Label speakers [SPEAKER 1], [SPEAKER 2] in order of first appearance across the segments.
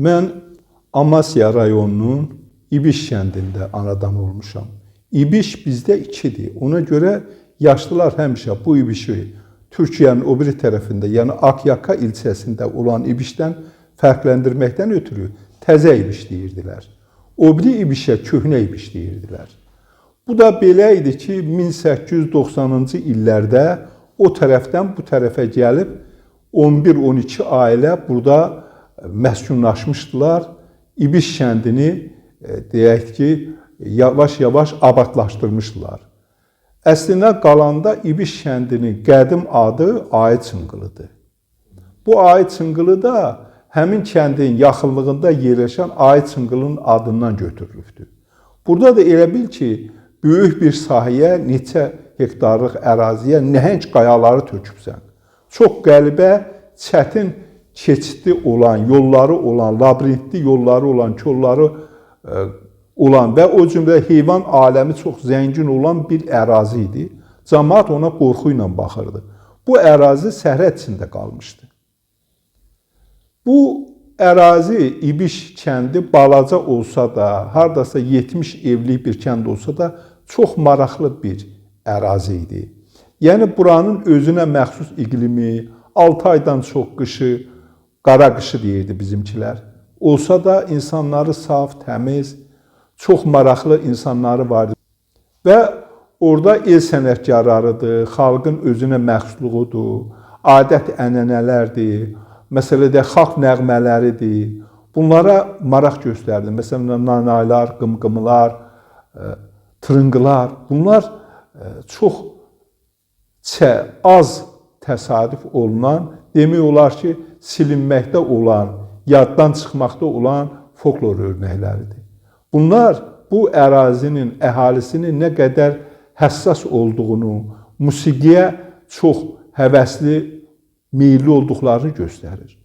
[SPEAKER 1] Mən Amasya rayonunun İbiş kəndində anadan olmuşam. İbiş bizdə ikidir. Ona görə yaşlılar həmişə bu İbişi Türkiyənin o biri tərəfində, yəni Akyaka ilçəsində olan İbişdən fərqləndirməkdən ötürü təzə İbiş deyirdilər. O biri İbişə köhnə İbiş deyirdilər. Bu da belə idi ki, 1890-cı illərdə o tərəfdən bu tərəfə gəlib 11-12 ailə burada məskunlaşmışdılar. İbiş kəndini deyək ki, yavaş-yavaş abadlaşdırmışdılar. Əslində qalanda İbiş kəndinin qədim adı Ayı Çınqılıdır. Bu Ayı Çınqılı da həmin kəndin yaxınlığında yerləşən Ayı Çınqılının adından götürülübdür. Burada da elə bil ki, böyük bir sahəyə, neçə hektarlıq əraziyə nəhəng qayaları tökübsən. Çox qəribə, çətin keçidli olan, yolları olan, labirintli yolları olan, kolları olan və o cümlə heyvan aləmi çox zəngin olan bir ərazi idi. Cəmaət ona qorxu ilə baxırdı. Bu ərazi səhra içində qalmışdı. Bu ərazi İbiş kəndi balaca olsa da, hardasa 70 evlik bir kənd olsa da çox maraqlı bir ərazi idi. Yəni buranın özünə məxsus iqlimi, 6 aydan çox qışı, qara qışı deyirdi bizimkilər. Olsa da insanları saf, təmiz, çox maraqlı insanları vardı. Və orada el sənətkarlarıdır, xalqın özünə məxsusluğudur, adət-ənənələrdir, məsələdə xalq nəğmələridir. Bunlara maraq göstərdi. Məsələn, nanaylar, qımqımlar, tırınqılar. Bunlar çox az təsadüf olunan, demək olar ki, silinməkdə olan, yaddan çıxmaqda olan folklor örnəkləridir. Bunlar bu ərazinin, əhalisinin nə qədər həssas olduğunu, musiqiyə çox həvəsli, meyilli olduqlarını göstərir.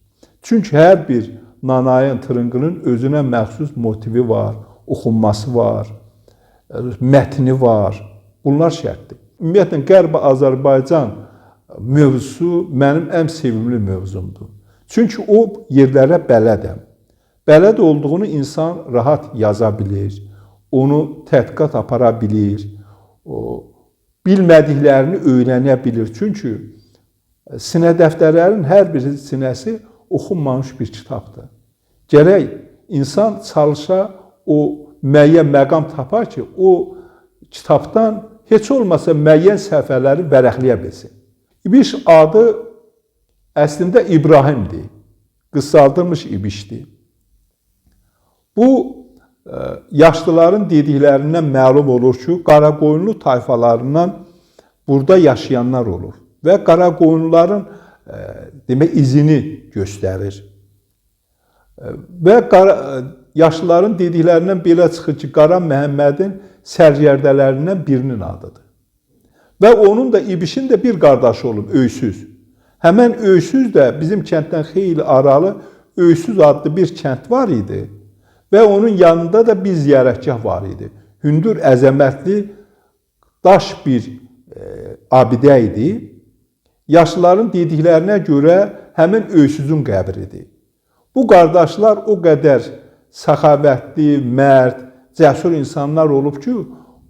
[SPEAKER 1] Çünki hər bir nanayın, tırınqının özünə məxsus motivi var, oxunması var, mətni var. Bunlar şərtdir. Ümumiyyətlə, Qərb Azərbaycan mövzusu mənim ən sevimli mövzumdur. Çünki o yerlərə bələdəm. Bələd olduğunu insan rahat yaza bilir, onu tədqiqat apara bilir, bilmədiklərini öyrənə bilir. Çünki sinə dəftərlərin hər bir sinəsi oxunmamış bir kitabdır. Gərək insan çalışa, o müəyyən məqam tapar ki, o kitabdan heç olmasa müəyyən səhifələri vərəqləyə bilsin. İbiş adı əslində İbrahimdir, qısaldılmış İbişdir. Bu, yaşlıların dediklərindən məlum olur ki, Qaraqoyunlu tayfalarından burada yaşayanlar olur və Qaraqoyunluların izini göstərir. Və yaşlıların dediklərindən belə çıxır ki, Qara Məhəmmədin sərgərdələrindən birinin adıdır. Və onun da İbişin də bir qardaşı olub, Öysüz. Həmən Öysüz də bizim kənddən xeyli aralı Öysüz adlı bir kənd var idi. Və onun yanında da bir ziyarətgah var idi. Hündür, əzəmətli, daş bir abidə idi. Yaşlıların dediklərinə görə həmin Öysüzün qəbridir. Bu qardaşlar o qədər səxavətli, mərd, cəsur insanlar olub ki,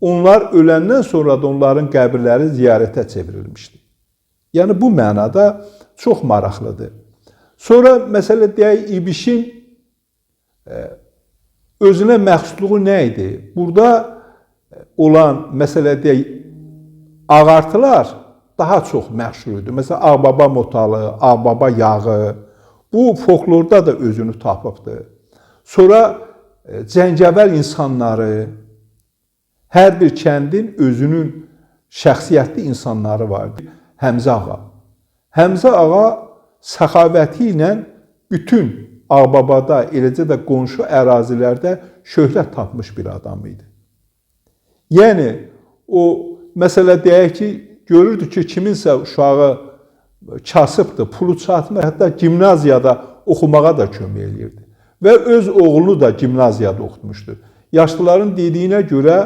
[SPEAKER 1] onlar öləndən sonra da onların qəbirləri ziyarətə çevrilmişdir. Yəni bu mənada çox maraqlıdır. Sonra məsələ deyək, İbişin özünə məxsusluğu nə idi? Burada olan, məsələ deyək, ağartılar daha çox məşhur idi. Məsələn, Ağbaba motalı, Ağbaba yağı, bu folklorda da özünü tapıbdır. Sonra Cəngəvər insanları, hər bir kəndin özünün şəxsiyyətli insanları vardı. Həmzə ağa. Həmzə ağa səxavəti ilə bütün Ağbabada, eləcə də qonşu ərazilərdə şöhrət tapmış bir adam idi. Yəni, o, məsələ deyək ki, görürdü ki, kiminsə uşağı kasıbdır, pulu çatmır, hətta gimnaziyada oxumağa da kömək edirdi. Və öz oğlunu da gimnaziyada oxutmuşdu. Yaşlıların dediyinə görə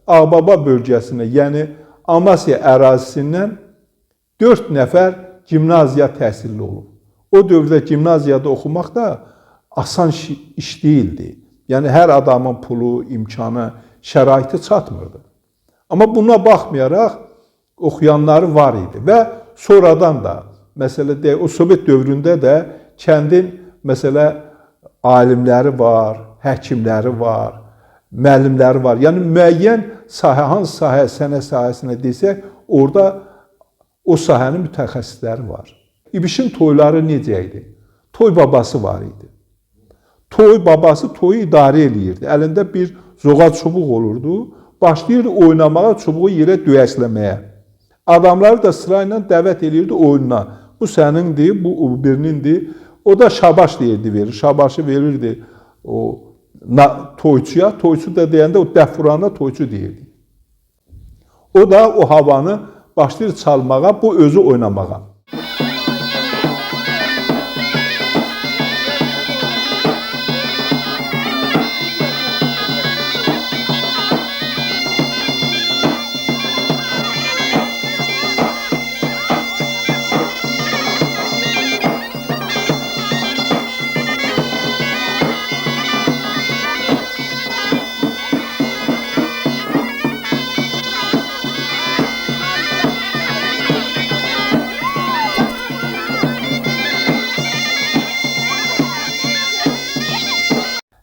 [SPEAKER 1] Ağbaba bölgəsinə, yəni Amasya ərazisindən 4 nəfər gimnaziya təhsilli olub. O dövrdə gimnaziyada oxumaq da asan iş değildi. Yəni hər adamın pulu, imkanı, şəraiti çatmırdı. Amma buna baxmayaraq oxuyanları var idi və sonradan da məsələ deyək, o Sovet dövründə də kəndin məsələ alimləri var, həkimləri var, müəllimləri var. Yəni müəyyən sahə, hansı sahə, sənət sahəsinə desək, orada o sahənin mütəxəssisləri var. İbişin toyları necə idi? Toy babası var idi. Toy babası toyu idarə eləyirdi. Əlində bir zoğal çubuq olurdu. Başlayırdı oynamağa, çubuğu yerə döyəsləməyə. Adamları da sırayla dəvət eləyirdi oyununa. Bu sənindir, bu birinindir. O da şabaş deyirdi, verir. Şabaşı verirdi o toyçuya. Toyçu da deyəndə o dəf vuranda toyçu deyirdi. O da o havanı başlayır çalmağa, bu özü oynamağa.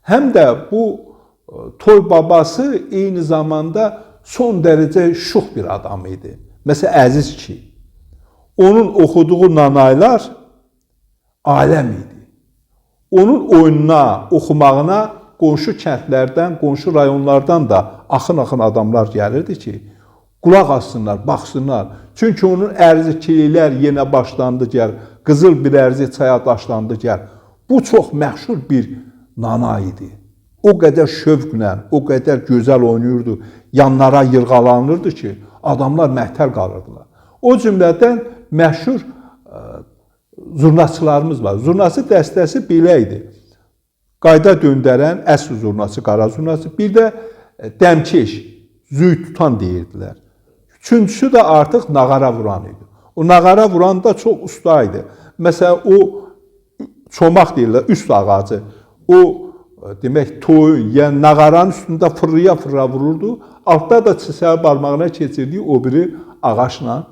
[SPEAKER 1] Həm də bu toy babası eyni zamanda son dərəcə şux bir adam idi. Məsələn, Əziz ki, onun oxuduğu nanaylar aləm idi. Onun oyununa, oxumağına qonşu kəndlərdən, qonşu rayonlardan da axın-axın adamlar gəlirdi ki, qulaq assınlar, baxsınlar. Çünki onun ərzikilər yenə başlandı gəl, qızıl bir ərzik çaya daşlandı gəl. Bu çox məşhur bir nana idi. O qədər şövqlə, o qədər gözəl oynayırdı, yanlara yırğalanırdı ki, adamlar məhtəl qalırdılar. O cümlədən məşhur zurnaçılarımız var. Zurnası dəstəsi belə idi. Qayda döndərən əsl zurnası, qara zurnası, bir də dəmkeş, züy tutan deyirdilər. Üçüncüsü də artıq nağara vuran idi. O nağara vuran da çox usta idi. Məsələn, o çomaq deyirlər, üst ağacı. O demək toyun, yəni nağaranın üstündə fırlaya-fırlaya vururdu. Altda da çisəli barmağına keçirdiyi o biri ağaçla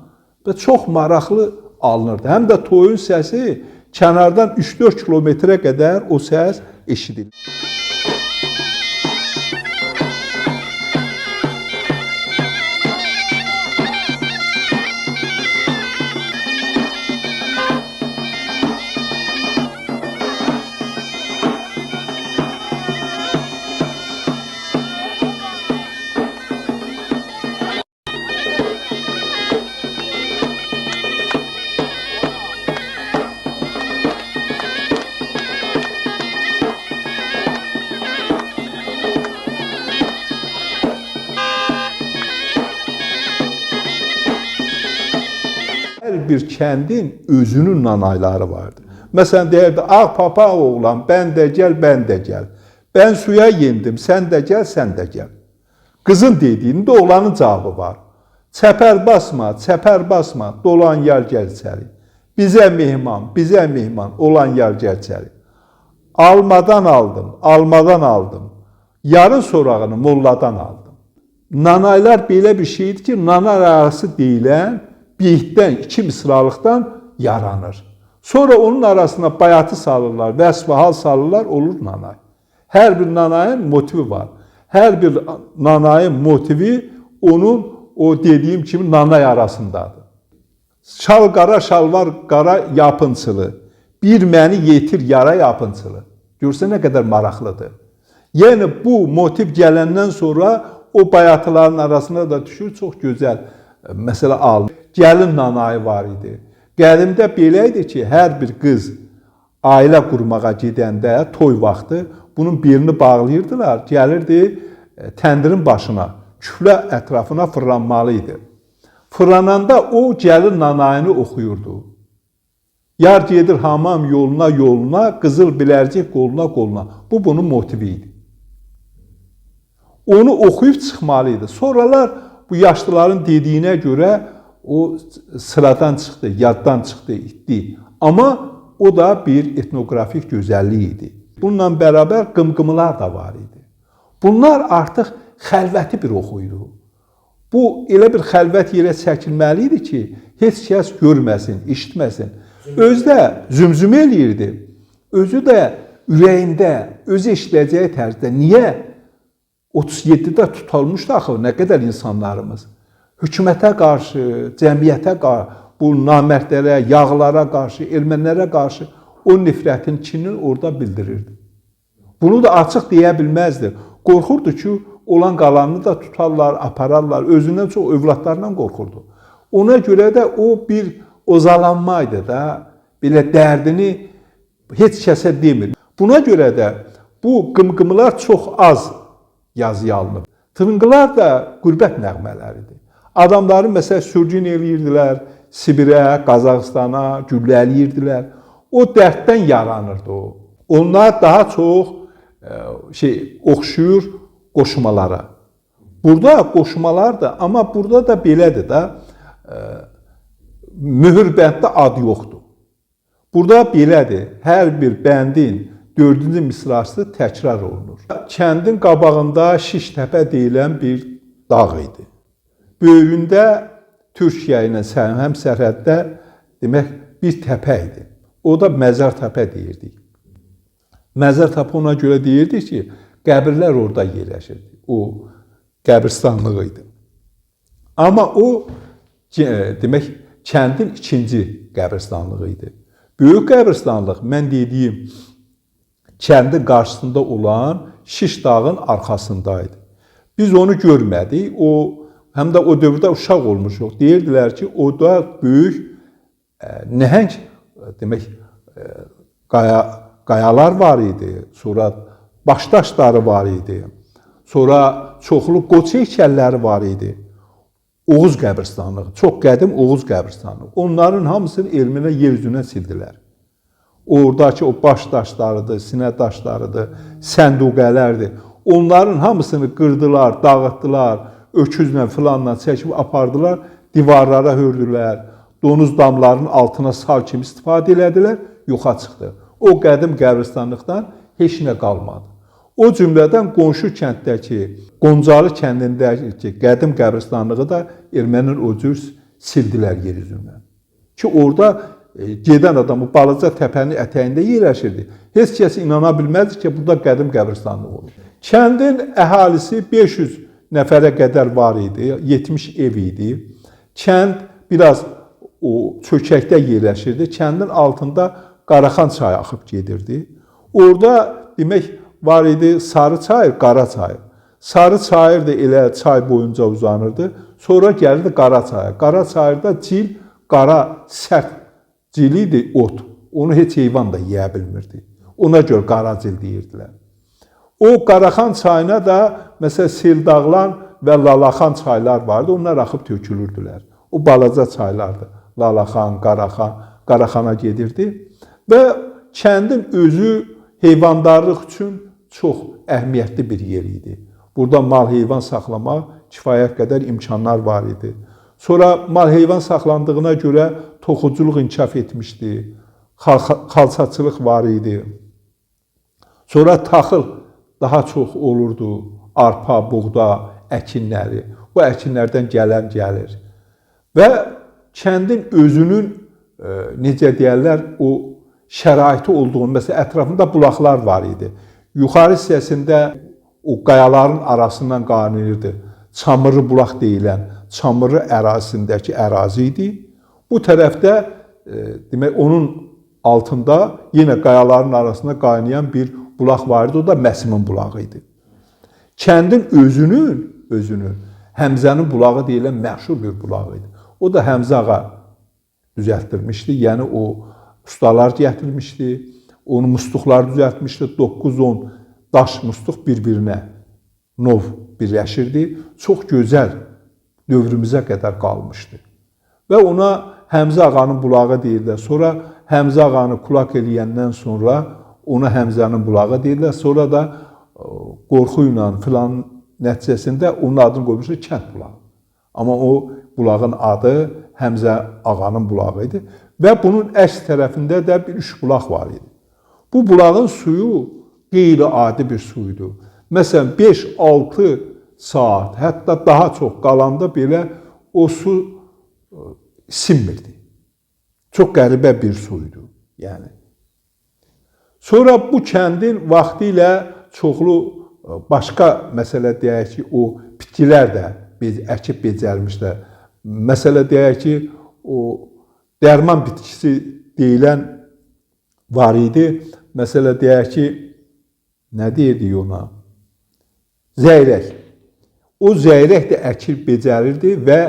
[SPEAKER 1] və çox maraqlı alınırdı. Həm də toyun səsi kənardan 3-4 kilometrə qədər o səs eşidilir. Hər bir kəndin özünün nanayları vardı. Məsələn, deyirdi, ağ papaq oğlan, bən də gəl, bən də gəl. Bən suya yendim, sən də gəl, sən də gəl. Qızın dediyində oğlanın cavabı var. Çəpər basma, dolan yer gəl içəri. Bizə mehman, olan yer gəl içəri. Almadan aldım. Yarın sorağını molladan aldım. Nanaylar belə bir şeydir ki, nanar arası deyilən beytdən, iki misralıqdan yaranır. Sonra onun arasına bayatı salırlar, vəsf və hal salırlar, olur nanay. Hər bir nanayın motivi var. Hər bir nanayın motivi onun o dediyim kimi nanay arasındadır. Şal qara, şalvar qara yapınçılı. Bir məni yetir yara yapınçılı. Görsə nə qədər maraqlıdır. Yəni bu motiv gələndən sonra o bayatıların arasında da düşür, çox gözəl məsələ alınır. Gəlin nanayı var idi. Qədimdə belə idi ki, hər bir qız ailə qurmağa gedəndə toy vaxtı bunun birini bağlayırdılar, gəlirdi təndirin başına, küflə ətrafına fırlanmalı idi. Fırlananda o gəlin nanayını oxuyurdu. Yar gedir hamam yoluna, qızıl bilərcik qoluna. Bu bunun motivi idi. Onu oxuyub çıxmalı idi. Sonralar bu yaşlıların dediyinə görə o sıradan çıxdı, yaddan çıxdı, itdi. Amma o da bir etnografik gözəllik idi. Bununla bərabər qımqımılar da var idi. Bunlar artıq xəlvəti bir oxu idi. Bu elə bir xəlvət yerə çəkilməli idi ki, heç kəs görməsin, eşitməsin. Özü də zümzümə eləyirdi. Özü də ürəyində, özü eşidəcəyi tərzdə. Niyə? 37-də tutulmuşdu axı nə qədər insanlarımız. Hökumətə qarşı, cəmiyyətə qarşı, bu namərdlərə, yağlara qarşı, ermənilərə qarşı o nifrətin, kinini orada bildirirdi. Bunu da açıq deyə bilməzdi. Qorxurdu ki, olan qalanını da tutarlar, apararlar. Özündən çox övladlarından qorxurdu. Ona görə də o bir ozalanmaydı da, belə dərdini heç kəsə demir. Buna görə də bu qımqımılar çox az yazıya alınıb. Tırınqılar da qürbət nəğmələridir. Adamları məsələn sürgün eləyirdilər, Sibirə, Qazaxıstana, güllələyirdilər. O dərddən yaranırdı o. Onlar daha çox oxşuyur qoşmalara. Burada qoşmalar da, amma burada da belədir da, mühürbənddə ad yoxdur. Burada belədir, hər bir bəndin 4-cü misrası təkrar olunur. Kəndin qabağında Şiştəpə deyilən bir dağ idi. Böyründə Türkiyə ilə həm sərhəddə demək bir təpə idi. O da Məzar təpə deyirdik. Məzar təpə ona görə deyirdik ki, qəbirlər orada yerləşirdi. O qəbirstanlıq idi. Amma o demək kəndin ikinci qəbirstanlığı idi. Böyük qəbirstanlıq mən dediyim kəndin qarşısında olan Şiş dağın arxasındaydı. Biz onu görmədik. O həm də o dövrdə uşaq olmuşuq. Deyirdilər ki, o da böyük nəhəng demək qayalar var idi. Sonra baş daşları var idi. Sonra çoxlu qoç heykəlləri var idi. Oğuz qəbirstanlığı, çox qədim Oğuz qəbirstanlığı. Onların hamısını elminə yer üzünə sildilər. Oradakı o baş daşlarıdır, sinə daşlarıdır, sənduqələrdir. Onların hamısını qırdılar, dağıtdılar, öküzlə filanla çəkib apardılar, divarlara hördülər, donuz damlarının altına sal kimi istifadə elədilər, yoxa çıxdı. O qədim qəbirstanlıqdan heç nə qalmadı. O cümlədən qonşu kənddəki, Qoncalı kəndindəki qədim qəbirstanlığı da ermənilər o cür sildilər yer üzündən. Ki orada gedən adamı balaca təpənin ətəyində yerləşirdi. Heç kəs inana bilməzdi ki, burada qədim qəbirstanlıq olur. Kəndin əhalisi 500 nəfərə qədər var idi, 70 ev idi. Kənd biraz o çökəkdə yerləşirdi. Kəndin altında Qaraxan çayı axıb gedirdi. Orada demək var idi Sarı çayır, Qara çayır. Sarı çayır da elə çay boyunca uzanırdı. Sonra gəlirdi Qara çayır. Qara çayırda cil, qara, sərt cil idi ot. Onu heç heyvan da yeyə bilmirdi. Ona görə qara cil deyirdilər. O Qaraxan çayına da məsələn Seldağlan və Lalaxan çaylar vardı. Onlar axıb tökülürdülər. O balaca çaylardı. Lalaxan, Qaraxan, Qaraxana gedirdi. Və kəndin özü heyvandarlıq üçün çox əhəmiyyətli bir yer idi. Burada mal-heyvan saxlamaq kifayət qədər imkanlar var idi. Sonra mal-heyvan saxlandığına görə toxuculuq inkişaf etmişdi. Xalçaçılıq var idi. Sonra taxıl daha çox olurdu. Arpa, buğda, əkinləri. O əkinlərdən gələn gəlir. Və kəndin özünün, necə deyərlər, o şəraiti olduğunu, məsələn, ətrafında bulaqlar var idi. Yuxarı hissəsində o qayaların arasından qaynayırdı. Çamırlı bulaq deyilən, çamırlı ərazisindəki ərazi idi. Bu tərəfdə, demək, onun altında yenə qayaların arasında qaynayan bir bulaq var idi. O da Məsimin bulağı idi. Kəndin özünün Həmzənin bulağı deyilən məşhur bir bulağı idi. O da Həmzə ağa düzəltdirmişdi. Yəni o ustalar gətirmişdi. Onu musluqlar düzəltmişdi. 9-10 daş musluq bir-birinə nov birləşirdi. Çox gözəl dövrümüzə qədər qalmışdı. Və ona Həmzə ağanın bulağı deyirlər. Sonra Həmzə ağanı kulak eləyəndən sonra ona Həmzənin bulağı deyirlər. Sonra da qorxu ilə filan nəticəsində onun adını qoymuşlar kənd bulağı. Amma o bulağın adı Həmzə ağanın bulağı idi. Və bunun əks tərəfində də bir üç bulaq var idi. Bu bulağın suyu qeyri-adi bir su idi. Məsələn, 5-6 saat, hətta daha çox qalanda belə o su sinmirdi. Çox qəribə bir su idi. Yəni. Sonra bu kəndin vaxtilə çoxlu başqa məsələ deyək ki, o bitkilər də əkib becərmişlər. Məsələ deyək ki, o dərman bitkisi deyilən var idi. Məsələ deyək ki, nə deyirdik ona? Zəyrək. O zəyrək də əkib becərirdi və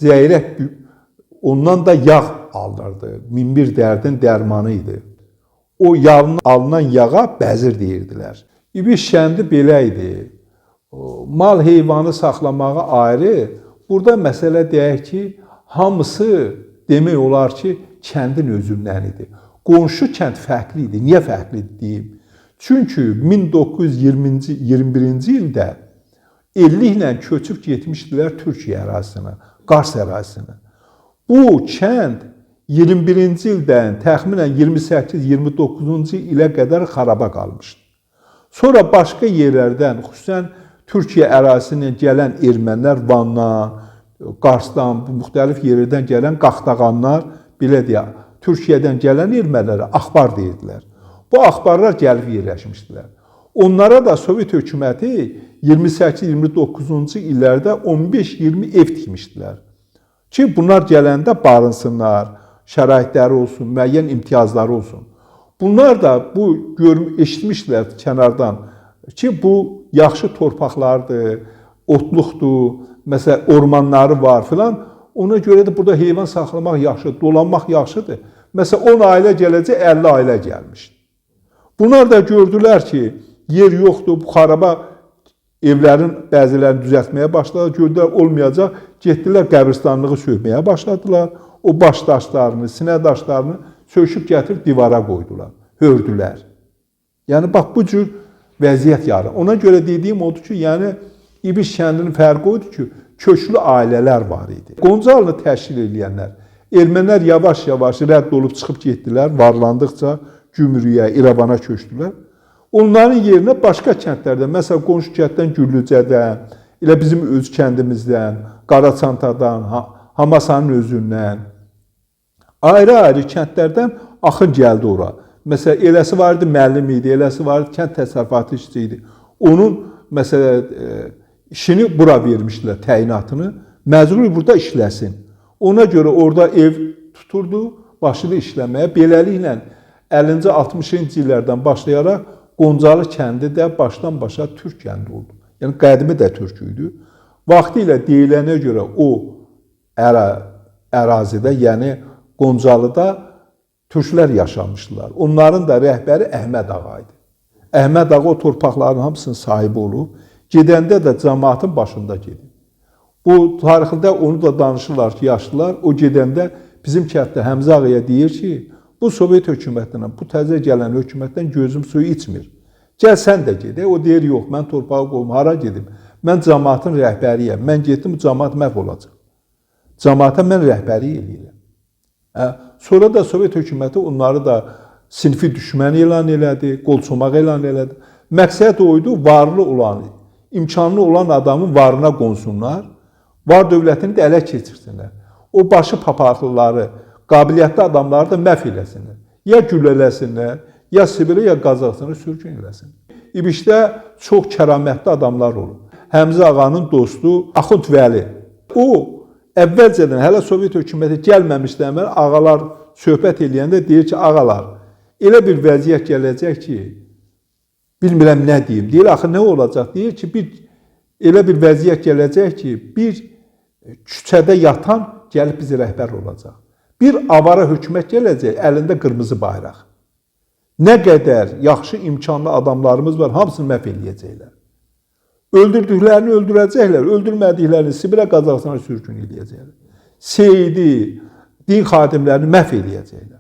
[SPEAKER 1] zəyrək ondan da yağ alırdı. Minbir dərdin dərmanı idi. O yağın alınan yağa bəzir deyirdilər. İbiş kəndi belə idi. Mal heyvanı saxlamağa ayrı. Burada məsələ deyək ki, hamısı demək olar ki, kəndin özündən idi. Qonşu kənd fərqli idi. Niyə fərqli deyim? Çünki 1921-ci ildə 50 ilə köçüb getmişdilər Türkiyə ərazisinə, Qars ərazisinə. Bu kənd 21-ci ildən təxminən 28-29-cu ilə qədər xaraba qalmışdı. Sonra başqa yerlərdən, xüsusən Türkiyə ərazisinə gələn ermənilər Vandan, Qarsdan, müxtəlif yerlərdən gələn qaxtağanlar, belə deyək, Türkiyədən gələn ermənilərə axbar deyirdilər. Bu axbarlar gəlib yerləşmişdilər. Onlara da Sovet hökuməti 28-29-cu illərdə 15-20 ev tikmişdilər. Ki, bunlar gələndə barınsınlar, şəraitləri olsun, müəyyən imtiyazları olsun. Bunlar da bu eşitmişdilər kənardan ki, bu yaxşı torpaqlardır, otluqdur, məsələn, ormanları var filan. Ona görə də burada heyvan saxlamaq yaxşıdır, dolanmaq yaxşıdır. Məsələn, 10 ailə gələcək, 50 ailə gəlmişdi. Bunlar da gördülər ki, yer yoxdur, bu xaraba evlərin bəzilərini düzəltməyə başladılar, gördülər olmayacaq, getdilər qəbristanlığı söhməyə başladılar. O baş daşlarını, sinə daşlarını söküb gətirib divara qoydular, hördülər. Yəni, bax, bu cür vəziyyət yaranır. Ona görə dediyim odur ki, yəni, İbiş kəndinin fərqi odur ki, köklü ailələr var idi. Qoncalını təşkil edənlər, ermənilər yavaş-yavaş rədd olub çıxıb getdilər, varlandıqca Gümrüyə, İrəvana köçdülər. Onların yerinə başqa kəndlərdən, məsələn, qonşu kənddən Güllücədən, elə bizim öz kəndimizdən, Qaraçantadan, Hamasanın özündən, ayrı-ayrı kəndlərdən axın gəldi ora. Məsələn, eləsi var idi, müəllim idi, eləsi var idi, kənd təsərrüfatı işçisi idi. Onun, məsələn, işini bura vermişdilər, təyinatını, məcbur burada işləsin. Ona görə orada ev tuturdu, başladı işləməyə. Beləliklə, 50-ci, 60-cı illərdən başlayaraq Qoncalı kəndi də başdan başa türk kəndi oldu. Yəni, qədimi də türk idi. Vaxtı ilə deyilənə görə o ərazidə, yəni Qoncalıda türklər yaşamışdılar. Onların da rəhbəri Əhməd ağa idi. Əhməd ağa o torpaqların hamısının sahibi olub. Gedəndə də cəmaatın başında gedib. Bu tarixdə onu da danışırlar ki, yaşlılar. O gedəndə bizim kənddə Həmzə ağaya deyir ki, bu Sovet hökumətindən, bu təzə gələn hökumətdən gözüm suyu içmir. Gəl sən də gedək. O deyir, yox, mən torpağı qoyum, hara gedim? Mən cəmaatın rəhbəriyəm. Mən getdim, cəmaat məhv olacaq. Cəmaata mən rəhbəri eləyirəm. Sonra da Sovet hökuməti onları da sinfi düşmən elan elədi, qolçomaq elan elədi. Məqsəd oydu, varlı olan, imkanlı olan adamın varına qonsunlar, var dövlətini də ələ keçirsinlər. O başı paparlıları, qabiliyyətli adamları da məhv eləsinlər. Ya güllələsinlər, ya Sibirə, ya Qazaxstana sürgün eləsinlər. İbişdə çox kəramətli adamlar olub. Həmzə ağanın dostu Axund Vəli. O, əvvəlcədən hələ Sovet hökuməti gəlməmişdən əvvəl ağalar söhbət eləyəndə deyir ki, ağalar, elə bir vəziyyət gələcək ki, bilmirəm nə deyim. Deyir, axı nə olacaq? Deyir ki, elə bir vəziyyət gələcək ki, bir küçədə yatan gəlib bizi rəhbər olacaq. Bir avara hökumət gələcək, əlində qırmızı bayraq. Nə qədər yaxşı imkanlı adamlarımız var, hamısını məhv eləyəcəklər. Öldürdüklərini öldürəcəklər, öldürmədiklərini Sibirə, Qazaxstana sürgün eləyəcəklər. Seyidi, din xadimlərini məhv eləyəcəklər.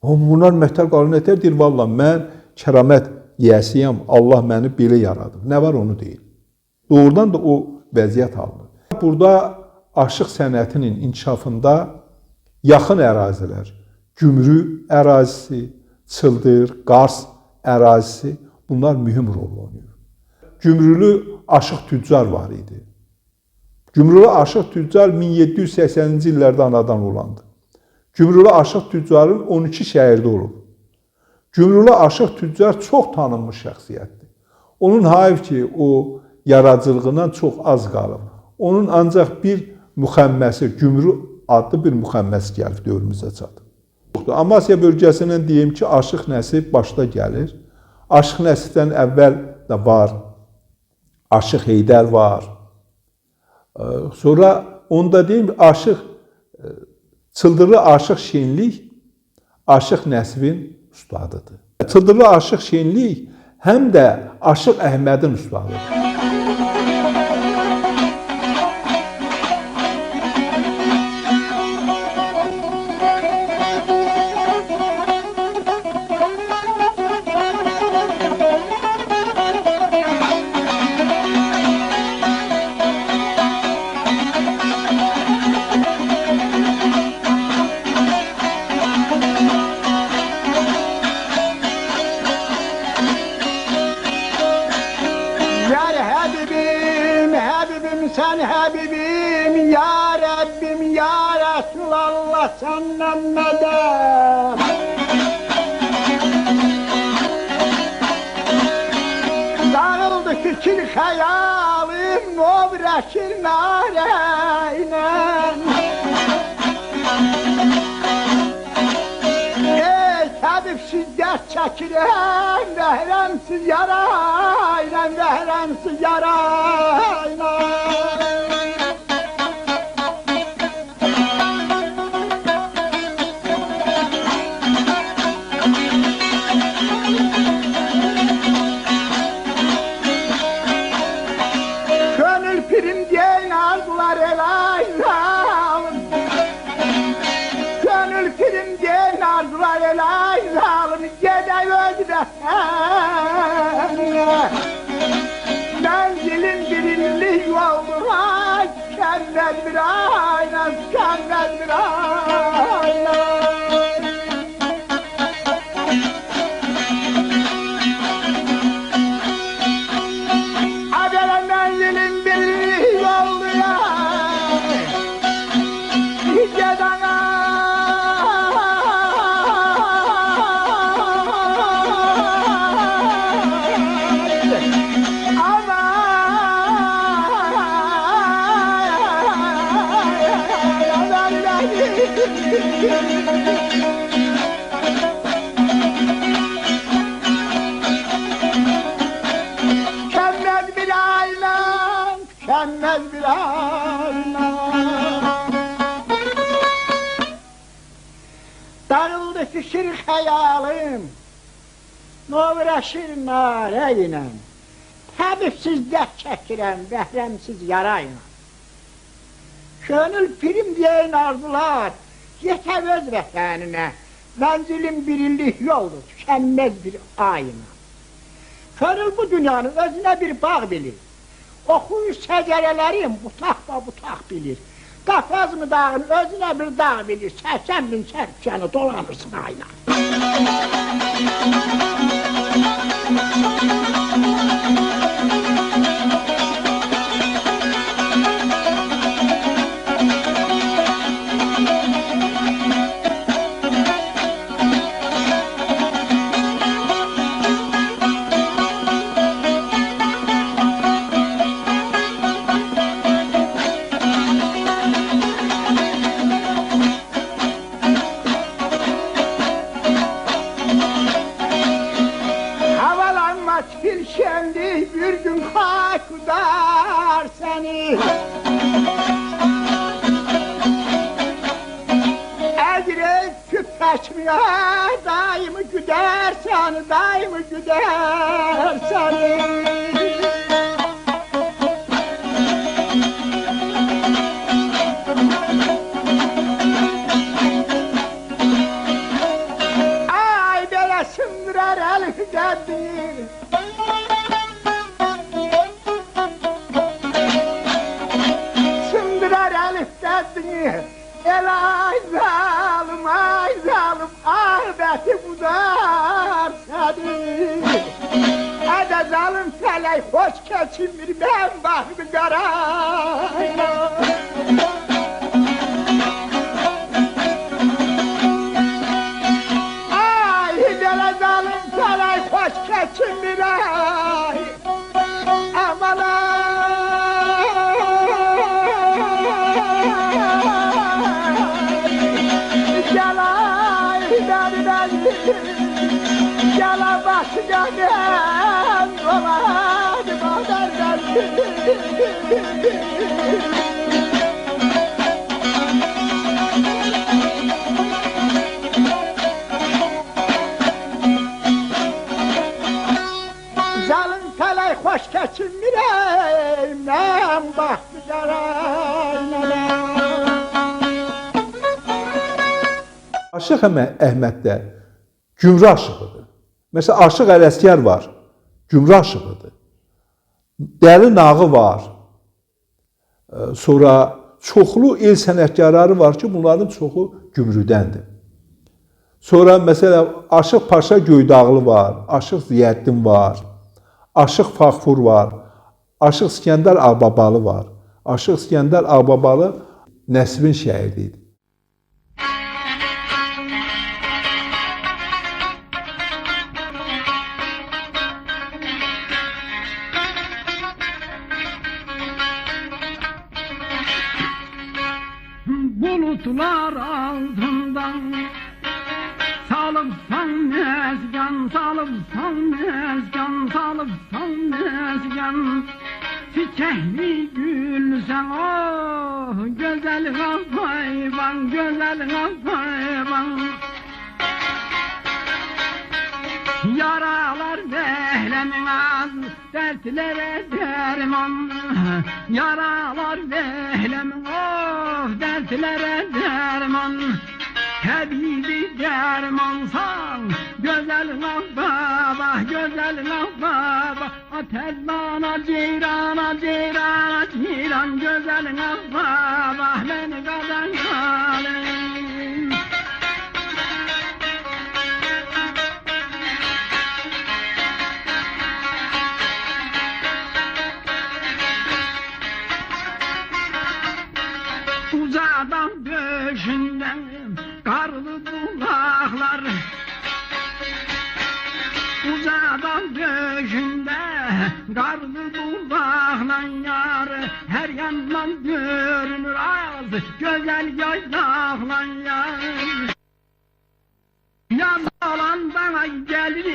[SPEAKER 1] Bunlar məktəb qalın etər, deyir, valla mən kəramət yiyəsiyəm, Allah məni belə yaradıb. Nə var onu deyil. Doğrudan da o vəziyyət alınır. Burada aşıq sənətinin inkişafında yaxın ərazilər, Gümrü ərazisi, Çıldır, Qars ərazisi, bunlar mühüm rol oynuyor. Gümrülü Aşıq Tüccar var idi. Gümrülü Aşıq Tüccar 1780-ci illərdə anadan olandı. Gümrülü Aşıq Tüccarın 12 şəhərdə olub. Gümrülü Aşıq Tüccar çox tanınmış şəxsiyyətdir. Onun hayf ki, o yaradıcılığından çox az qalıb. Onun ancaq bir müxəmməsi, Gümrü adlı bir müxəmməsi gəlib dövrümüzə çatıb. Amasya bölgəsindən deyim ki, Aşıq Nəsib başda gəlir. Aşıq Nəsibdən əvvəl də var, Aşıq Heydər var. Sonra onda deyim, Çıldırlı Aşıq Şenlik Aşıq Nəsibin ustadıdır. Çıldırlı Aşıq Şenlik həm də Aşıq Əhmədin ustadıdır.
[SPEAKER 2] Sen Habibim ya Rabbim ya Resulallah senden medet. Dağıldı fikir hayalim uğraşır nareyle. Ey tabipsiz dert çekirem vehremsiz yarayla, vehremsiz yarayla. Pirim diyen arzular el ayzalım. Gönül pirim diyen arzular el ayzalım. Gede özlesen. Menzilin birinli yoldur ay. Kendin bir ayna, kendin bir ayna. Mükemmel bir ailem, mükemmel bir ailem. Darıldı fikir hayalim, uğraşır nareyle. Tabipsiz dert çekirem, vehremsiz yarayla. Gönül pirim diyen arzular, yeter öz vətənine. Menzilin birillik yoldur, tükenmez bir ayna. Gönül bu dünyanın özüne bir bağ bilir. Okuyur şecerelerin butak butak bilir. Kafazmı dağın özüne bir dağ bilir. 80 bin serpçeni dolanırsın ayna. Filşendi bir gün hakudar seni. Eğreyip küpeşmiyor, daimi güder seni, daimi güder seni. Ay böyle sındırar elif geldi. El ay zalim, ah beti budar seni. felek hoş geçinmir ben bahtı karayla. Ay böyle zalim felek hoş geçinmir ay. Aman gel ay beni gel başına ben olayım haber zalim felek hoş geçinmireyim ben bahtı yarayla.
[SPEAKER 1] Aşıq Əhməd də Gümrü aşığıdır. Mesela Aşıq Ələsgər var, Gümrü aşığıdır. Dəli Nağı var. Sonra çoxlu el sənətkarları var ki, bunların çoxu Gümrüdəndir. Sonra mesela Aşıq Paşa Göydağlı var, Aşıq Ziyəddin var, Aşıq Fağfur var, Aşıq İskəndər Ağbabalı var. Aşıq İskəndər Ağbabalı Nəsibin şəhidiydi.
[SPEAKER 3] Bulutlar altından salıpsan mezgan, salıpsan mezgan, salıpsan mezgan. Çiçekli gülsen oh, güzel hayvan, güzel hayvan. Yaralar behlemin az, dertlere derman. Yaralar behlemin oh, dertlere derman. Tabibi dermansan, güzel baba, güzel baba. Atellana ceyrana, ceyrana, ceyran, güzel baba. Beni kadar kalın. Uzadan döşünden karlı bulaklar, uzadan döşünde karlı bulaklar yar, her yandan görünür az güzel yaylaklar yar. Yalan bana gelir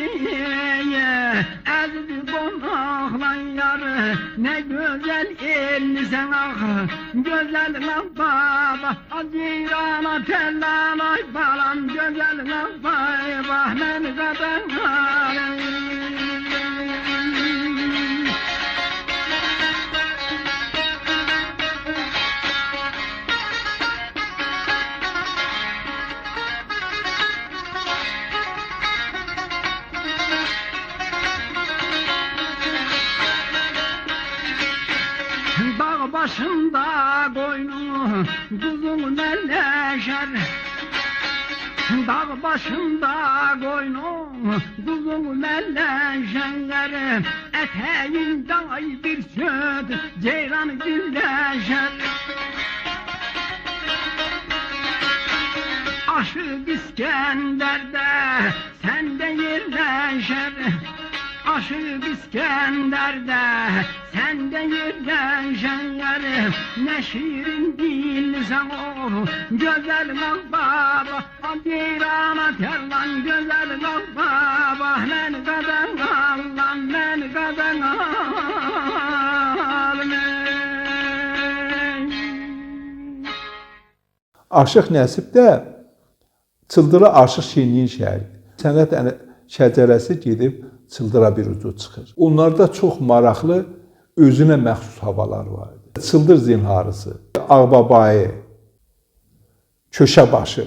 [SPEAKER 3] aziz konaklar yar, ne güzel ellisin ah, güzel baba. Azirana tellana balam, güzel baba, beni kadar dağ başında koynu kuzum melleşer. Dağ başında koynu kuzum melleşer. Eteğinden ay bir söt ceyran gülleşer. Aşık İskender'de sende yerleşer. Aşık İskender'de sende yerleşer. Ne şirin dilsen o güzel baba. Adirana terlan güzel baba. Ben kadar Allah'ım, ben kadar Allah'ım.
[SPEAKER 1] Aşıq Nəsib də Çıldıra Aşıq Şirniyin şəhəridir. Sənət şəcərəsi gedib Çıldıra bir ucu çıxır. Onlarda çox maraqlı, özünə məxsus havalar var idi. Çıldır zinharısı, Ağbabayı, Köşəbaşı.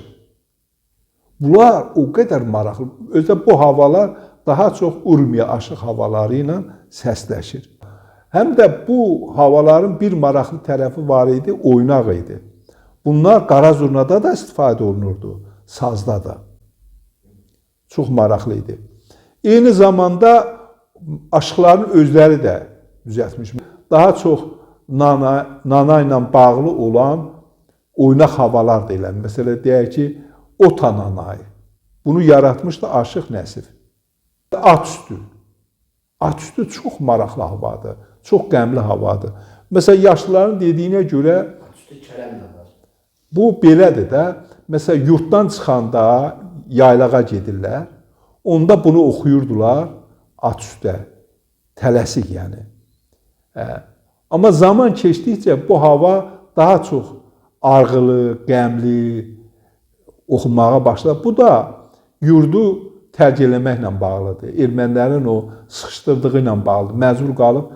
[SPEAKER 1] Bunlar o qədər maraqlı. Özdə bu havalar daha çox Urmiya aşıq havaları ilə səsləşir. Həm də bu havaların bir maraqlı tərəfi var idi, oynaq idi. Bunlar qara zurnada da istifadə olunurdu, sazda da. Çox maraqlı idi. Eyni zamanda aşıqların özləri də düzəltmiş. Daha çox nana ilə bağlı olan oynaq havalar deyilən. Məsələn, deyək ki, Ota nanayı. Bunu yaratmışdı Aşıq Nəsif. At üstü. At üstü çox maraqlı havadır, çox qəmli havadır. Məsələn, yaşlıların dediyinə görə bu belədir də. Məsələn, yurtdan çıxanda yaylağa gedirlər. Onda bunu oxuyurdular at üstə. Tələsik yəni. Amma zaman keçdikcə bu hava daha çox arğılı, qəmli oxunmağa başladı. Bu da yurdu tərk eləməklə bağlıdır. Ermənilərin o sıxışdırdığı ilə bağlıdır. Məcbur qalıb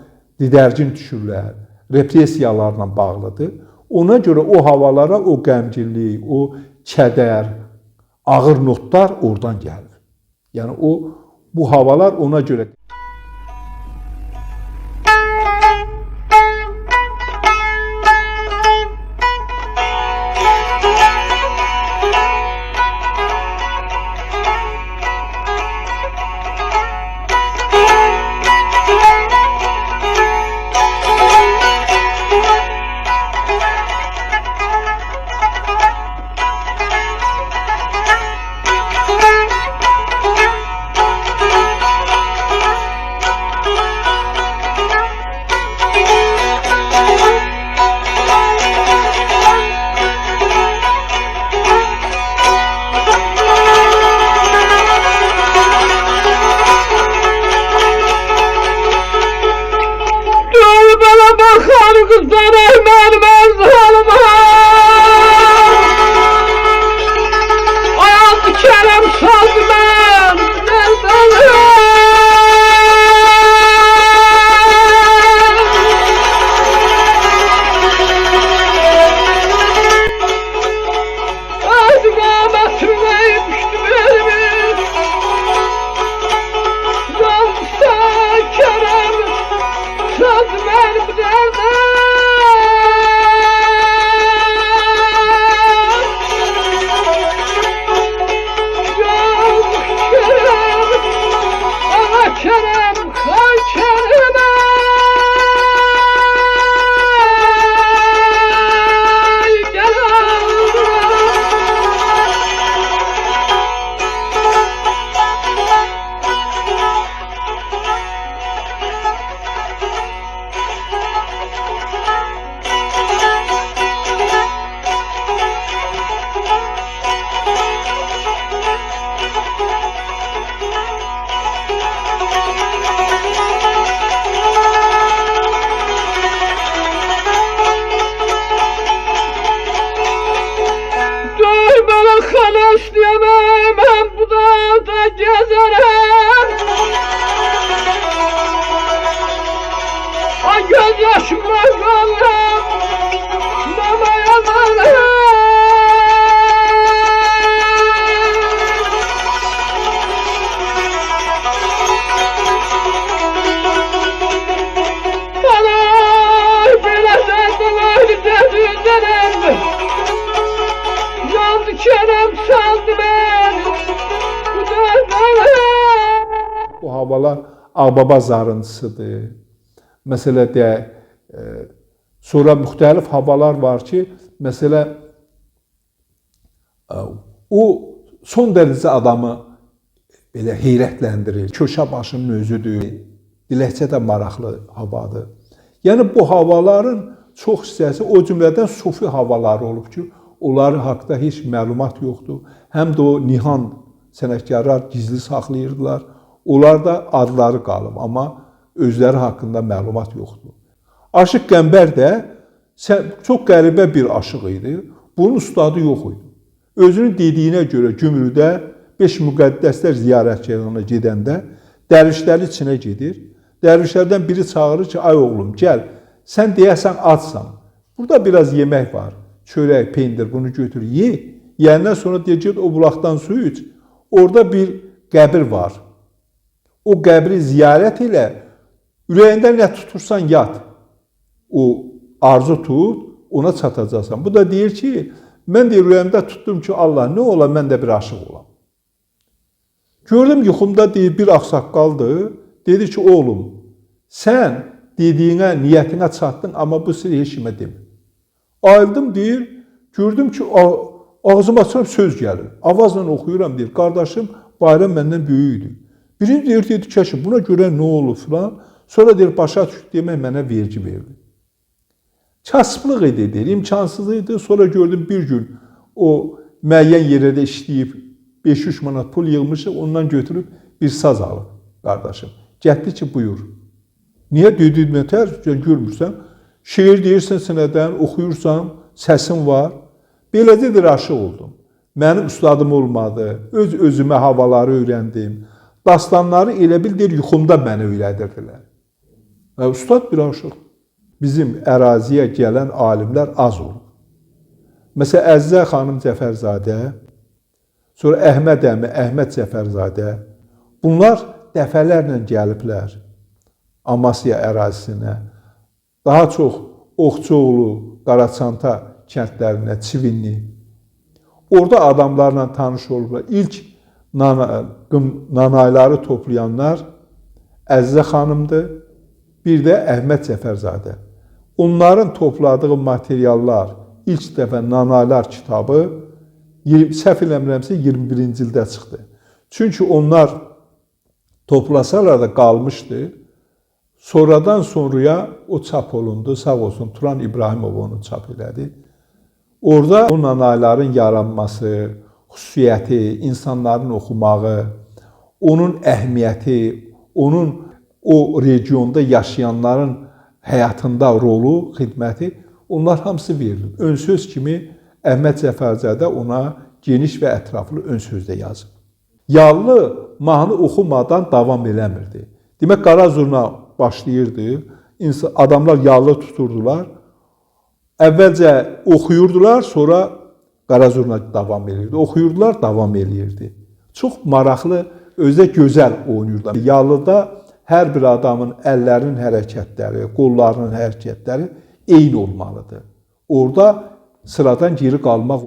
[SPEAKER 1] didərgin düşürlər. Repressiyalarla bağlıdır. Ona görə o havalara o qəmginlik, o kədər, ağır notlar oradan gəlir. Yəni bu havalar ona görə. Bu havalar Ağbaba zarıntısıdır. Məsələn, deyək, sonra müxtəlif havalar var ki, məsələn, o son dərəcə adamı belə heyrətləndirir. Köşəbaşının özüdür. Diləkçə də maraqlı havadır. Yəni, bu havaların çox hissəsi o cümlədən sufi havaları olub ki, onları haqda heç məlumat yoxdur. Həm də o nihan sənətkarlar gizli saxlayırdılar. Onlarda adları qalıb, amma özləri haqqında məlumat yoxdur. Aşıq Qəmbər də çox qəribə bir aşıq idi. Bunun ustadı yox idi. Özünün dediyinə görə Gümrüdə 5 müqəddəslər ziyarətgahına gedəndə dərvişlərin içinə gedir. Dərvişlərdən biri çağırır ki, ay oğlum gəl, sən deyəsən acsan. Burada biraz yemək var. Çörək, pendir, bunu götür, ye. Yəndən sonra deyəcək, o bulaqdan su iç. Orada bir qəbir var. O qəbri ziyarət elə, ürəyində nə tutursan yat. O arzu tut, ona çatacaqsan. Bu da deyir ki, mən deyir, ürəyimdə tutdum ki, Allah, nə ola, mən də bir aşıq olam. Gördüm yuxumda deyir, bir ağsaqqaldır, Dedi ki, oğlum, sən dediyinə, niyyətinə çatdın, amma bu sir heç kimə demir. Ayıldım, deyir, gördüm ki, ağzıma açıram söz gəlir. Avazla oxuyuram, deyir, qardaşım Bayram məndən böyükdür. Birinci deyir, dedi ki, buna görə nə olur filan. Sonra deyir, başa düşdü, demək mənə vergi verdi. Kasıblıq idi, deyir, imkansız idi. Sonra gördüm bir gün o müəyyən yerdə işləyib 5-3 manat pul yığmışıq, ondan götürüb bir saz alıb qardaşım. Getdi ki, buyur. Niyə dedi, nətər, görmürsən? Şeir deyirsən sənədən, oxuyursan, səsin var. Beləcədir, aşıq oldum. Mənim ustadım olmadı, öz-özümə havaları öyrəndim. Dastanları elə bildir, yuxumda mənə öyrədirdilər. Ustad bir aşıq. Bizim əraziyə gələn alimlər az olur. Məsələn, Əzzə xanım Cəfərzadə, sonra Əhməd əmi, Əhməd Cəfərzadə, bunlar dəfələrlə gəliblər Amasya ərazisinə. Daha çox Oxçuoğlu, Qaraçanta kəndlərinə, Çivinli. Orada adamlarla tanış olublar. İlk nanayları toplayanlar Əzzə xanımdır, bir də Əhməd Cəfərzadə. Onların topladığı materiallar, ilk dəfə nanaylar kitabı, səhv eləmirəmsə 21-ci ildə çıxdı. Çünki onlar toplasalar da qalmışdı. Sonradan sonraya o çap olundu, sağ olsun Turan İbrahimov onu çap elədi. Orada o nanayların yaranması, xüsusiyyəti, insanların oxumağı, onun əhmiyyəti, onun o regionda yaşayanların həyatında rolu, xidməti, onlar hamısı verilib. Ön söz kimi Əhməd Cəfərzadə ona geniş və ətraflı ön sözdə yazıb. Yallı mahnı oxumadan davam eləmirdi. Demək, qara zurna başlayırdı, adamlar yallı tuturdular, əvvəlcə oxuyurdular, sonra qara zurna davam edirdi. Oxuyurdular, davam edirdi. Çox maraqlı, özdə gözəl oynayırdılar. Yallıda hər bir adamın əllərinin hərəkətləri, qollarının hərəkətləri eyni olmalıdır. Orada sıradan geri qalmaq.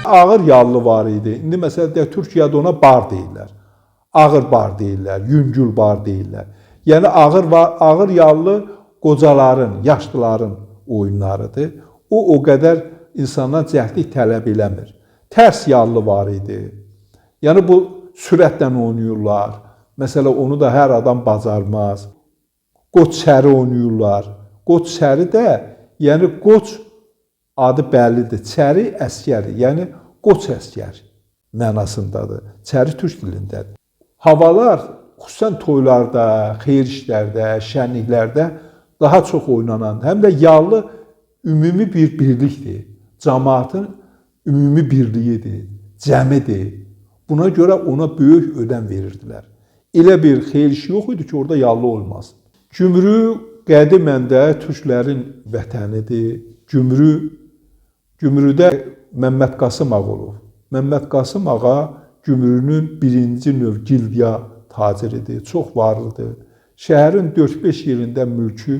[SPEAKER 1] Ağır yallı var idi. İndi məsələn Türkiyədə ona bar deyirlər. Ağır bar deyirlər, yüngül bar deyirlər. Yəni ağır yallı qocaların, yaşlıların oyunlarıdır. O qədər insandan cəhdlik tələb eləmir. Tərs yallı var idi. Yəni bu sürətlə oynayırlar. Məsələn onu da hər adam bacarmaz. Qoç səri oynayırlar. Qoç səri də, yəni qoç adı bəllidir. Çəri əsgəri, yəni qoç əsgər mənasındadır. Çəri türk dilindədir. Havalar xüsusən toylarda, xeyir işlərdə, şənliklərdə daha çox oynanan, həm də yallı ümumi bir birlikdir. Cəmaatın ümumi birliyidir, cəmidir. Buna görə ona böyük önəm verirdilər. Elə bir xeyir işi yox idi ki, orada yallı olmaz. Gümrü qədimən də türklərin vətənidir. Gümrüdə Məmməd Qasım ağa olub. Məmməd Qasım ağa Gümrünün birinci növ gildiya taciridir, çox varlıdır. Şəhərin 4-5 yerində mülkü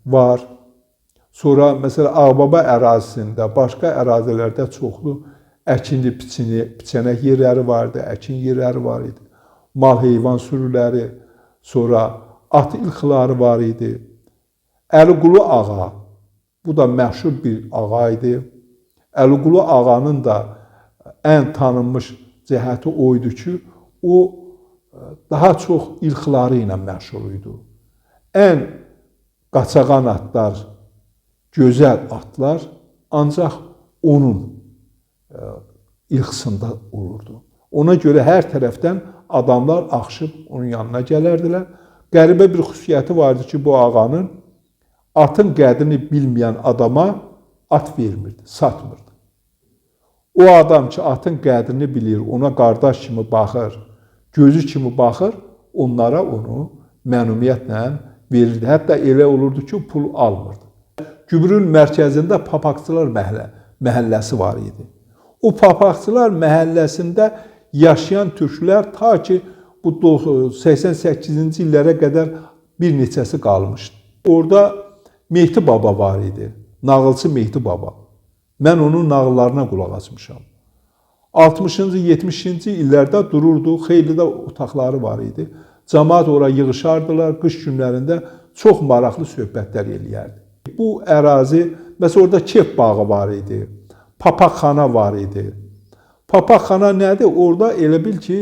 [SPEAKER 1] var. Sonra məsələn Ağbaba ərazisində, başqa ərazilərdə çoxlu əkinli biçənək yerləri vardı, əkin yerləri var idi. Mal heyvan sürüləri, sonra at ilxıları var idi. Əliqulu ağa, bu da məşhur bir ağa idi. Əliqulu ağanın da ən tanınmış cəhəti o idi ki, o daha çox ilxıları ilə məşğul idi. Ən qaçağan atlar, gözəl atlar ancaq onun ilxısında olurdu. Ona görə hər tərəfdən adamlar axışıb onun yanına gələrdilər. Qəribə bir xüsusiyyəti vardı ki, bu ağanın atın qədrini bilməyən adama at vermirdi, satmırdı. O adam ki, atın qədrini bilir, ona qardaş kimi baxır, gözü kimi baxır, onlara onu məmnuniyyətlə verirdi. Hətta elə olurdu ki, pul almırdı. Gümrün mərkəzində papaqçılar məhəlləsi var idi. O papaqçılar məhəlləsində yaşayan türklər ta ki, bu 88-ci illərə qədər bir neçəsi qalmışdı. Orada Mehdi Baba var idi, nağılçı Mehdi Baba. Mən onun nağıllarına qulaq açmışam. 60-cı, 70-ci illərdə dururdu, xeyli də otaqları var idi. Cəmaət ora yığışardılar, qış günlərində çox maraqlı söhbətlər eləyərdi. Bu ərazi, məsələn orada Kef bağı var idi, Papaqxana var idi. Papaqxana nədir? Orada elə bil ki,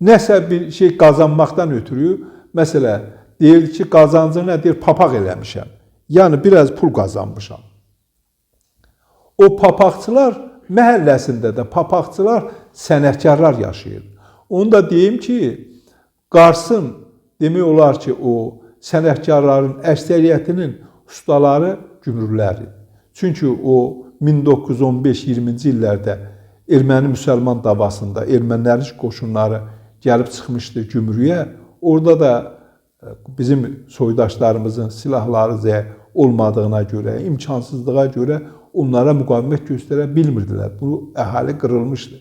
[SPEAKER 1] nəsə bir şey qazanmaqdan ötürü, məsələn, deyir ki, qazancı nədir? Papaq eləmişəm. Yəni, biraz pul qazanmışam. O papaqçılar məhəlləsində də papaqçılar, sənətkarlar yaşayır. Onu da deyim ki, Qarsın demək olar ki, o sənətkarların əksəriyyətinin ustaları gümrülər idi. Çünki o 1915-20-ci illərdə erməni-müsəlman davasında ermənilərin qoşunları gəlib çıxmışdı gümrüyə. Orada da bizim soydaşlarımızın silahları zəif olmadığına görə, imkansızlığa görə onlara müqavimət göstərə bilmirdilər. Bu əhali qırılmışdı.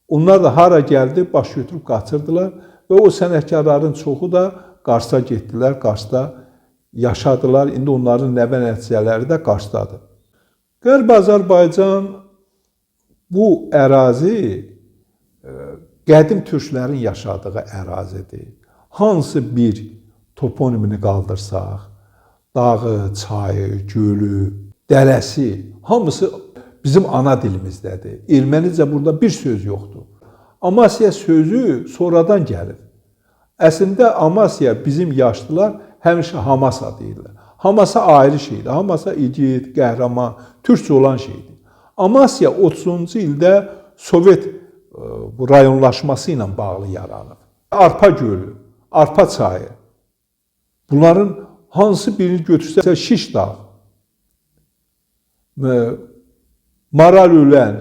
[SPEAKER 1] Onlar da hara gəldi, baş götürüb qaçırdılar və o sənətkarların çoxu da Qars'a getdilər, Qars'da yaşadılar. İndi onların nəvə nəticələri də Qars'dadır. Qərb Azərbaycan bu ərazi qədim türklərin yaşadığı ərazidir. Hansı bir toponimini qaldırsaq, dağı, çayı, gölü, dərəsi, hamısı bizim ana dilimizdədir. Ermənicə burada bir söz yoxdur. Amasya sözü sonradan gəlib. Əslində Amasya bizim yaşlılar həmişə Hamasa deyirlər. Hamasa ayrı şeydir. Hamasa igid, qəhrəman, türkçə olan şeydir. Amasya 30-cu ildə Sovet rayonlaşması ilə bağlı yaranıb. Arpa gölü, Arpa çayı. Bunların hansı birini götürsə, Şiş dağ, Maral ölən,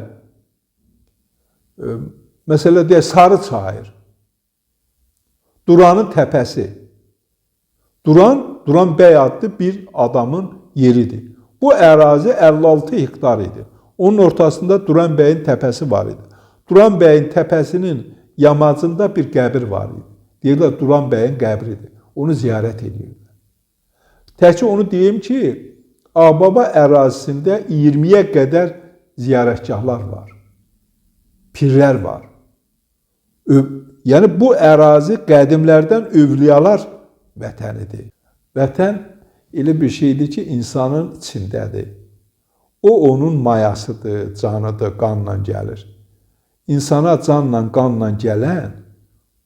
[SPEAKER 1] məsələ deyək, Sarı çayır, Duranın təpəsi. Duran bəy adlı bir adamın yeridir. Bu ərazi 56 hektar idi. Onun ortasında Duran bəyin təpəsi var idi. Duran bəyin təpəsinin yamacında bir qəbir var idi. Deyirlər, Duran bəyin qəbridir. Onu ziyarət edirlər. Təkcə onu deyim ki, Ağbaba ərazisində 20-yə qədər ziyarətgahlar var. Pirlər var. Yəni, bu ərazi qədimlərdən övliyalar vətənidir. Vətən elə bir şeydir ki, insanın içindədir. O, onun mayasıdır, canıdır, qanla gəlir. İnsana canla, qanla gələn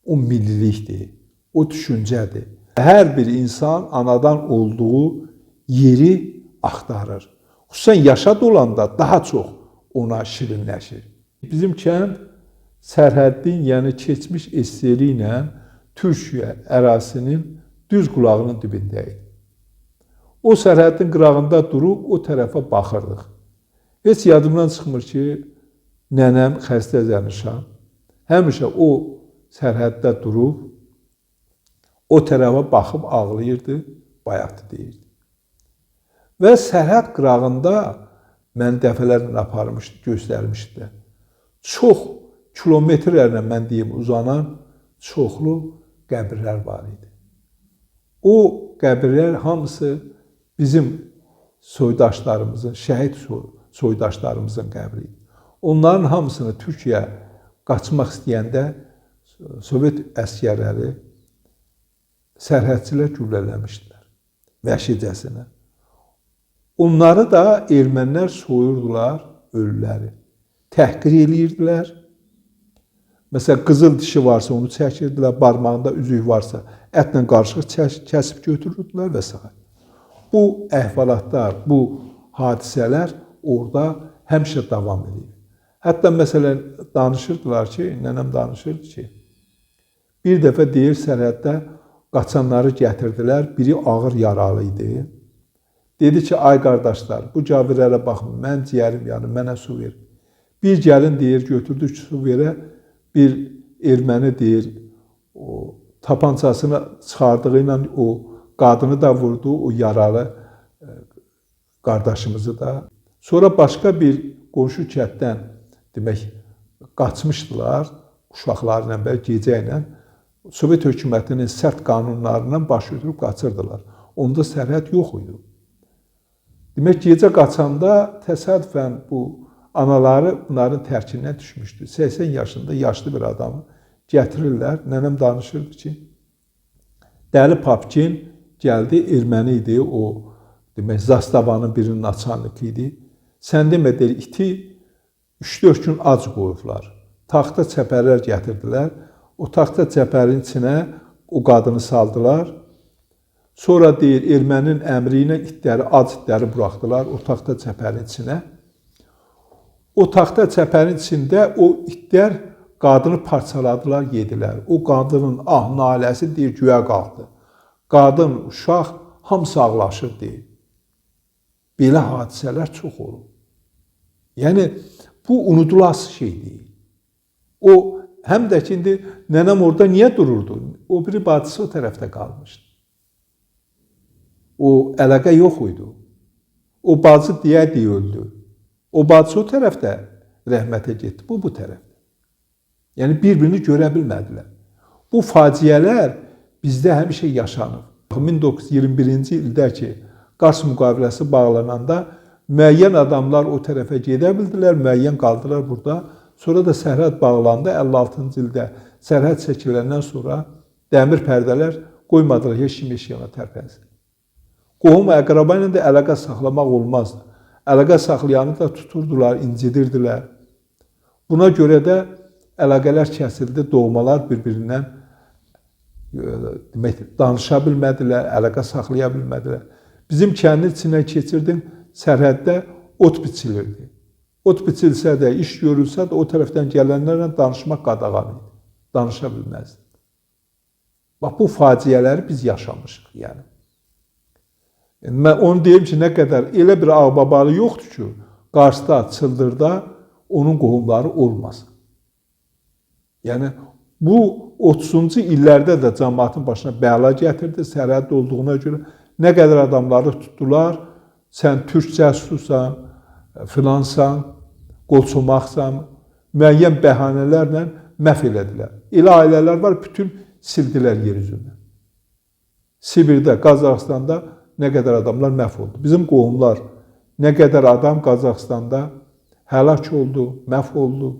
[SPEAKER 1] o millilikdir, o düşüncədir. Hər bir insan anadan olduğu yeri axtarır. Xüsusən yaşad olanda daha çox ona şirinləşir. Bizim kənd sərhəddin, yəni keçmiş SSR ilə Türkiyə ərazisinin düz qulağının dibindəyik. O sərhəddin qırağında durub o tərəfə baxırdıq. Heç yadımdan çıxmır ki, nənəm xəstə zənişan həmişə o sərhəddə durub o tərəfə baxıb ağlayırdı, bayatı deyirdi. Və sərhəd qırağında mən dəfələrlə aparmışdı, göstərmişdi. Çox kilometrlərlə mən deyim uzanan çoxlu qəbirlər var idi. O qəbirlər hamısı bizim soydaşlarımızın, şəhid soydaşlarımızın qəbri idi. Onların hamısını Türkiyə qaçmaq istəyəndə Sovet əskərləri, sərhədçilər güllələmişdilər vəhşicəsinə. Onları da ermənilər soyurdular ölüləri, təhqir edirdilər Məsələn, qızıl dişi varsa onu çəkirdilər, barmağında üzük varsa ətlə qarışıq kəsib götürürdülər və s. Bu əhvalatlar, bu hadisələr orada həmişə davam edir. Hətta məsələn, danışırdılar ki, nənəm danışırdı ki, bir dəfə deyir sərhəddə qaçanları gətirdilər, biri ağır yaralı idi. Dedi ki, ay qardaşlar, bu cavirlərə baxın, mən ciyərim yanım, mənə su ver. Bir gəlin deyir, götürdü ki, su verə, bir erməni deyir, o tapancasını çıxardığı ilə o qadını da vurdu, o yaralı qardaşımızı da. Sonra başqa bir qonşu kənddən demək qaçmışdılar uşaqlarla və gecə ilə Sovet hökumətinin sərt qanunlarından baş götürüb qaçırdılar. Onda sərhəd yox idi. Demək, gecə qaçanda təsadüfən bu anaları bunların tərkindən düşmüşdü. 80 yaşında yaşlı bir adamı gətirirlər. Nənəm danışırdı ki, Dəli Papkin gəldi, erməni idi, o demək, zastavanın birinin naçalniki idi. Sən demə, deyir, iti 3-4 gün ac qoyublar. Taxta çəpərlər gətirdilər. O taxta çəpərin içinə o qadını saldılar. Sonra deyir, erməninin əmri ilə itləri, ac itləri buraxdılar o taxta çəpərin içinə. O taxta çəpərin içində o itlər qadını parçaladılar, yedilər. O qadının naləsi deyir, göyə qalxdı. Qadın, uşaq hamısı ağlaşır deyir. Belə hadisələr çox olur. Yəni, bu unudulası şey deyil. O, həm də ki, indi nənəm orada niyə dururdu? O biri bacısı o tərəfdə qalmışdı. O, əlaqə yox idi. O bacı deyə öldü. O bacı o tərəfdə rəhmətə getdi, bu tərəfdə. Yəni, bir-birini görə bilmədilər. Bu faciələr bizdə həmişə yaşanır. 1921-ci ildə ki, Qars müqaviləsi bağlananda müəyyən adamlar o tərəfə gedə bildilər, müəyyən qaldılar burada. Sonra da sərhəd bağlandı. 56-cı ildə sərhəd çəkiləndən sonra dəmir pərdələr qoymadılar, heç kim heç yana tərpənsin. Qohum əqraba ilə də əlaqə saxlamaq olmazdı. Əlaqə saxlayanı da tuturdular, incidirdilər. Buna görə də əlaqələr kəsildi, doğmalar bir-birindən danışa bilmədilər, əlaqə saxlaya bilmədilər. Bizim kəndin içindən keçirdim, sərhəddə ot biçilirdi. Ot biçilsə də, iş görülsə də o tərəfdən gələnlərlə danışmaq qadağan idi. Danışa bilməzdi. Bax, bu faciələri biz yaşamışıq, yəni. Mən onu deyim ki, nə qədər elə bir ağbabalı yoxdur ki, Qarsda, Çıldırda onun qohumları olmasın. Yəni, bu 30-cu illərdə də cəmaatın başına bəla gətirdi, sərhəddə olduğuna görə nə qədər adamları tutdular, sən türk cəsusan, filansan, qolçomaqsan, müəyyən bəhanələrlə məhv elədilər. Elə ailələr var, bütün sildilər yer üzündən. Sibirdə, Qazaxstanda nə qədər adamlar məhv oldu. Bizim qohumlar nə qədər adam Qazaxstanda həlak oldu, məhv oldu.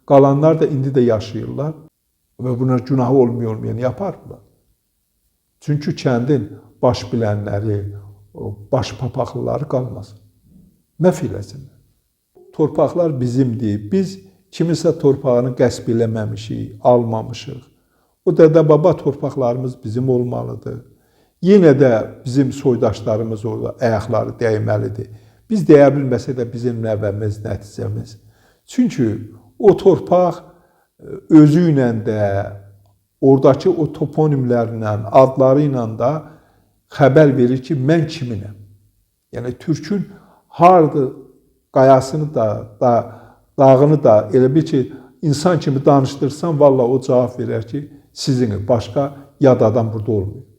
[SPEAKER 1] Qalanlar da indi də yaşayırlar və buna günahı olmayan yaparlar. Çünki kəndin baş bilənləri, baş papaqlıları qalmasın. Məhv eləsinlər. Torpaqlar bizimdir. Biz kimisə torpağını qəsb eləməmişik, almamışıq. O dədə-baba torpaqlarımız bizim olmalıdır. Yenə də bizim soydaşlarımız orada ayaqları dəyməlidir. Biz deyə bilməsə də bizim nəvəmiz, nəticəmiz. Çünki o torpaq özü ilə də, oradakı o toponimlərlə, adları ilə də xəbər verir ki, mən kiminəm. Yəni, türkün hardır, qayasını da, dağını da elə bir ki, insan kimi danışdırsan, vallahi o cavab verər ki, sizin başqa yad adam burada olmuyor.